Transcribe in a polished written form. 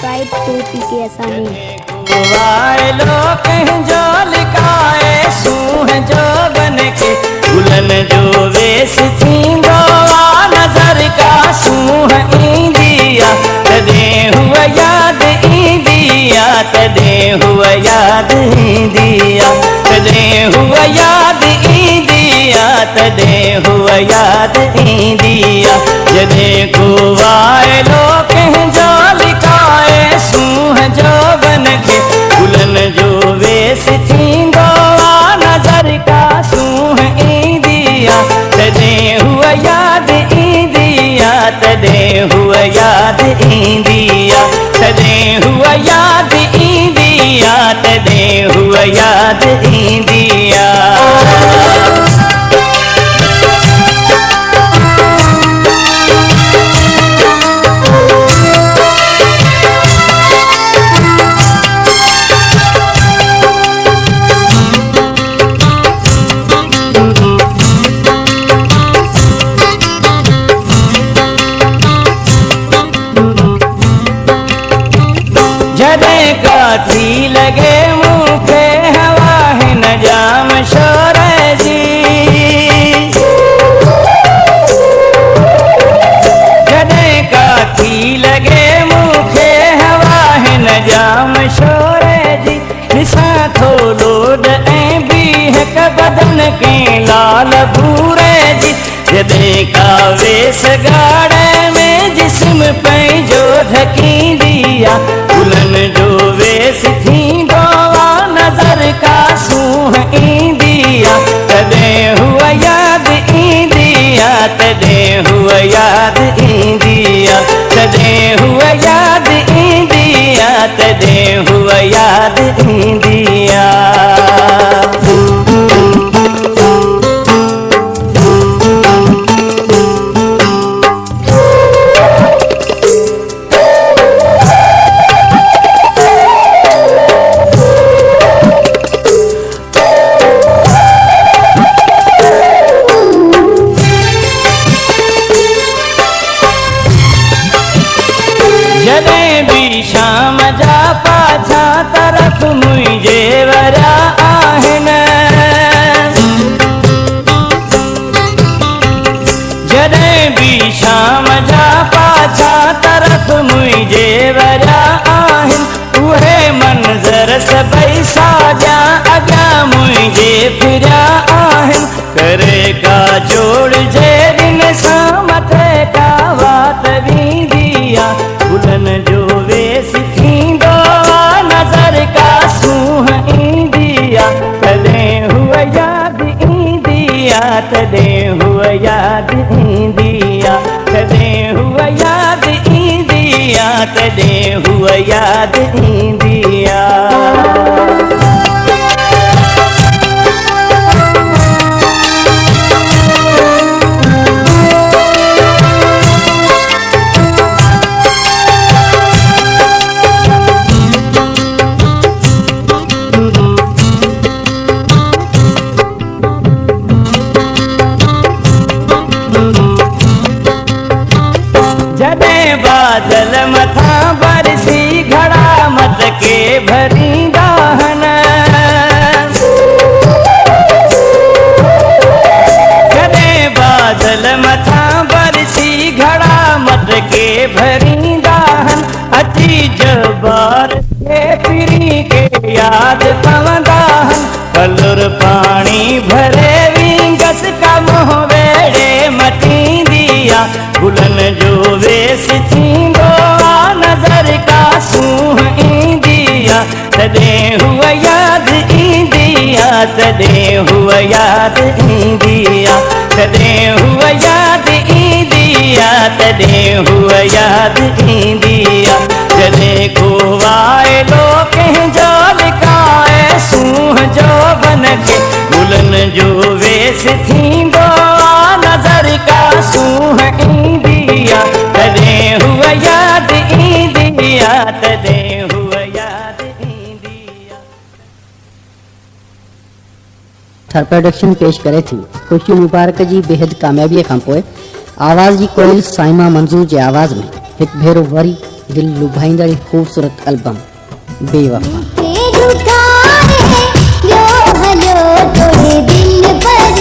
Subscribe to पीके असानी। वायलो कह जो लिखाए सूह जो बन के गुलन जो वेस थींदो नजर का सूह ईंदिया तदे हुआ याद ईंदिया तदे हुआ याद ईंदिया तदे हुआ याद ईंदिया तदे हुआ याद ईंदिया जदे को वायलो कह जो लिखाए सूह जो बन के गुलन जो वेस थींदो नजर का सूह ईंदिया तदे हुआ याद ईंदिया तदे हुआ याद ईंदिया तदे हुआ याद ईंदिया तदे हुआ याद ईंदिया। जदे काथी लगे मुँह पे हवा है न जाम शोर जी जदे काथी लगे मुँह पे हवा है न जाम शोर जी निशा थोड़ो भी है क बदन के लाल भूरे जी जदे का वेस गाड़े में जिस्म पे जो ढकी दिया गुलन जो वेस थींदो नजर का सूह ईंदिया तदे हुआ याद ईंदिया तदे हुआ याद ईंदिया तदे हुआ याद ईंदिया तदे हुआ याद ईंदिया। जदे भी शाम जा पाछा तरफ मुझे वरा आहन जदे भी शाम जा पाछा तरफ मुझे वरा आहन उहे मंजर सबई साजा अगा मुझे फिरा आहन करे का जोड़ जे दिन सामते का बात भी दिया गुलन जो वेस थींदो नजर का सूह ईंदिया तदे हुआ याद ईंदिया तदे हुआ याद ईंदिया तदे हुआ याद ईंदिया तदे हुआ याद ईंदिया। जदे बादल मथा बरसी घड़ा मत के भरी दाहन जदे बादल मथा बरसी घड़ा मत के भरी दाहन अति जबार के फिरी के याद पवदाहन कलुर पानी भरे विंगस का मोह वेड़े मती दिया गुलन जो वेस थींदो नजर का सूह ईंदिया तदे हुआ याद ईंदिया तदे हुआ याद ईंदिया तदे हुआ याद ईंदिया तदे हुआ याद ईंदिया जदे को वायलो कह जो लिखाए सूह जो बन के गुलन जो वेस थींदो नजर का सूह ईंदिया तदे हुआ याद ईंदिया तदे हुआ याद ईंदिया। थर प्रोडक्शन पेश करे थी खुशी मुबारक जी बेहद कामयाबी खां पोइ आवाज़ जी कोयल साइमा मंजूर जे आवाज़ में एक भेरो वरी दिल लुभाईंदड़ खूबसूरत एल्बम बेवफा। जो हलो तोड़े दिल पर